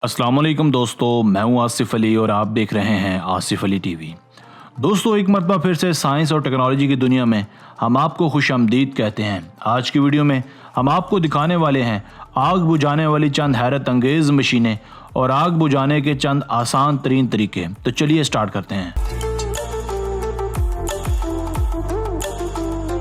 अस्सलाम वालेकुम दोस्तों, मैं हूं आसिफ अली और आप देख रहे हैं आसिफ अली टीवी। दोस्तों, एक मरतबा फिर से साइंस और टेक्नोलॉजी की दुनिया में हम आपको खुशामदीद कहते हैं। आज की वीडियो में हम आपको दिखाने वाले हैं आग बुझाने वाली चंद हैरत अंगेज़ मशीनें और आग बुझाने के चंद आसान तरीन तरीके। तो चलिए स्टार्ट करते हैं।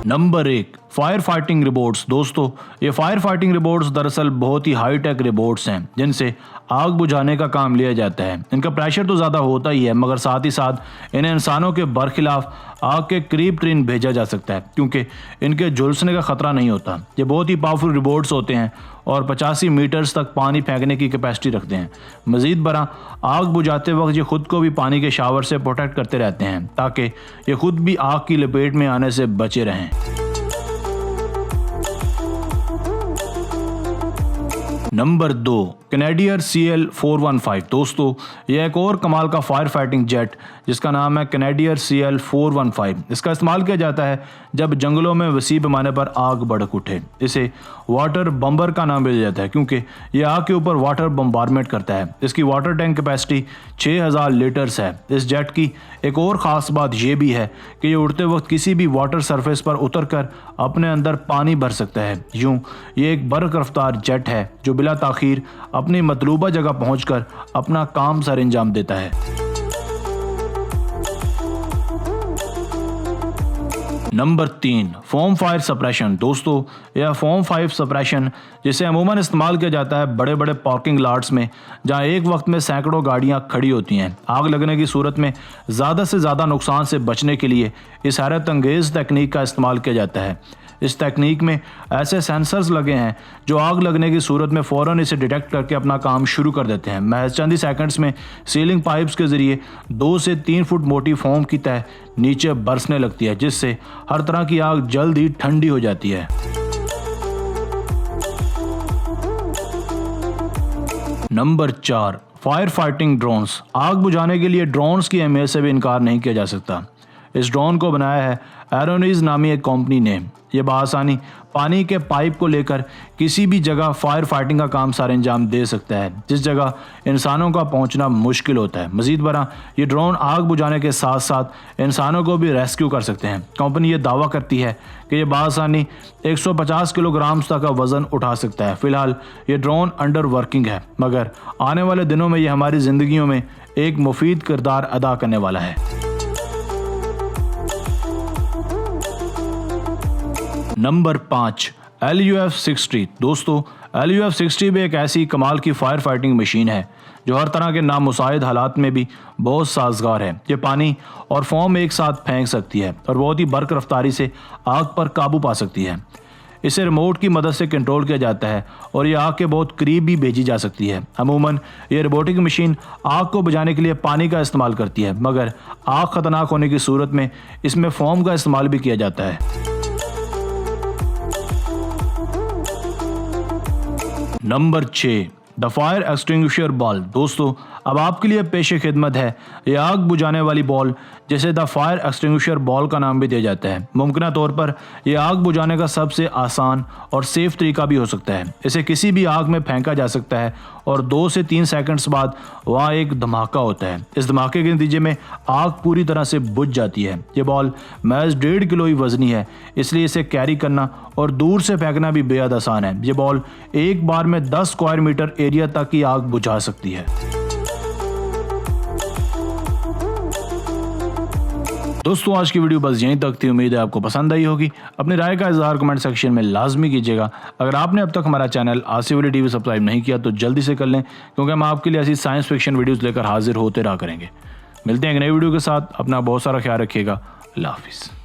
Number 1, fire fighting robots. दोस्तों, ये फायर फाइटिंग रोबोट्स दरअसल बहुत ही हाईटेक रोबोट्स हैं जिनसे आग बुझाने का काम लिया जाता है। इनका प्रेशर तो ज़्यादा होता ही है, मगर साथ ही साथ इन्हें इंसानों के बरखिलाफ आग के करीब तरीन भेजा जा सकता है क्योंकि इनके झुलसने का ख़तरा नहीं होता। ये बहुत ही पावरफुल रोबोट्स होते हैं और 85 मीटर्स तक पानी फेंकने की कैपेसिटी रखते हैं। मज़ीद बरा आग बुझाते वक्त ये खुद को भी पानी के शावर से प्रोटेक्ट करते रहते हैं ताकि ये खुद भी आग की लपेट में आने से बचे रहें। Number 2, कैनेडियर CL-415। दोस्तों, यह एक और कमाल का फायर फाइटिंग जेट जिसका नाम है कैनेडियर CL-415। इसका इस्तेमाल किया जाता है जब जंगलों में वसी पैमाने पर आग भड़क उठे। इसे वाटर बम्बर का नाम दिया जाता है क्योंकि यह आग के ऊपर वाटर बम्बारमेंट करता है। इसकी वाटर टैंक कैपेसिटी 6000 लीटर्स है। इस जेट की एक और ख़ास बात यह भी है कि ये उड़ते वक्त किसी भी वाटर सरफेस पर उतरकर अपने अंदर पानी भर सकता है। यूँ ये एक बर्क रफ्तार जेट है जो बिला ताखीर अपनी मतलूबा जगह पहुंचकर अपना काम सर अंजाम देता है। Number 3, foam fire suppression. दोस्तों, यह फोम फायर सप्रेशन जिसे अमूमन इस्तेमाल किया जाता है बड़े बड़े पार्किंग लॉट्स में जहां एक वक्त में सैकड़ों गाड़ियां खड़ी होती हैं। आग लगने की सूरत में ज़्यादा से ज़्यादा नुकसान से बचने के लिए इस हैरत अंगेज़ तकनीक का इस्तेमाल किया जाता है। इस तकनीक में ऐसे सेंसर्स लगे हैं जो आग लगने की सूरत में फ़ौरन इसे डिटेक्ट करके अपना काम शुरू कर देते हैं। महज चंद ही सेकंड्स में सीलिंग पाइप्स के ज़रिए 2 से 3 फुट मोटी फोम की तह नीचे बरसने लगती है जिससे हर तरह की आग जल्द ही ठंडी हो जाती है। Number 4, fire fighting drones. आग बुझाने के लिए ड्रोन्स की अहमियत से भी इनकार नहीं किया जा सकता। इस ड्रोन को बनाया है एरोनीज नामी एक कंपनी ने। यह बआसानी पानी के पाइप को लेकर किसी भी जगह फायर फाइटिंग का काम सर अंजाम दे सकता है जिस जगह इंसानों का पहुंचना मुश्किल होता है। मजीद बरा ये ड्रोन आग बुझाने के साथ साथ इंसानों को भी रेस्क्यू कर सकते हैं। कंपनी ये दावा करती है कि ये बआसानी 150 किलोग्राम तक का वज़न उठा सकता है। फिलहाल ये ड्रोन अंडर वर्किंग है, मगर आने वाले दिनों में ये हमारी ज़िंदगियों में एक मुफीद किरदार अदा करने वाला है। Number 5, LUF-60। दोस्तों, LUF-60 भी एक ऐसी कमाल की फायर फाइटिंग मशीन है जो हर तरह के नामुसाइद हालात में भी बहुत साजगार है। ये पानी और फोम एक साथ फेंक सकती है और बहुत ही बर्क रफ्तारी से आग पर काबू पा सकती है। इसे रिमोट की मदद से कंट्रोल किया जाता है और ये आग के बहुत करीब भी भेजी जा सकती है। अमूमन ये रोबोटिक मशीन आग को बुझाने के लिए पानी का इस्तेमाल करती है, मगर आग खतरनाक होने की सूरत में इसमें फोम का इस्तेमाल भी किया जाता है। Number 6, the fire extinguisher ball. दोस्तों, अब आपके लिए पेशे खिदमत है ये आग बुझाने वाली बॉल जिसे द फायर एक्सटिंग्विशर बॉल का नाम भी दिया जाता है। मुमकिन तौर पर यह आग बुझाने का सबसे आसान और सेफ तरीका भी हो सकता है। इसे किसी भी आग में फेंका जा सकता है और 2 से 3 सेकंड्स बाद वहाँ एक धमाका होता है। इस धमाके के नतीजे में आग पूरी तरह से बुझ जाती है। ये बॉल महज 1.5 किलो ही वजनी है, इसलिए इसे कैरी करना और दूर से फेंकना भी बेहद आसान है। ये बॉल एक बार में 10 स्क्वायर मीटर एरिया तक की आग बुझा सकती है। दोस्तों, आज की वीडियो बस यहीं तक थी। उम्मीद है आपको पसंद आई होगी। अपनी राय का इज़हार कमेंट सेक्शन में लाजमी कीजिएगा। अगर आपने अब तक हमारा channel Asif Ali TV subscribe नहीं किया तो जल्दी से कर लें क्योंकि हम आपके लिए ऐसी साइंस फिक्शन वीडियोस लेकर हाजिर होते रहा करेंगे। मिलते हैं एक नई वीडियो के साथ। अपना बहुत सारा ख्याल रखिएगा। अल्लाह हाफिज़।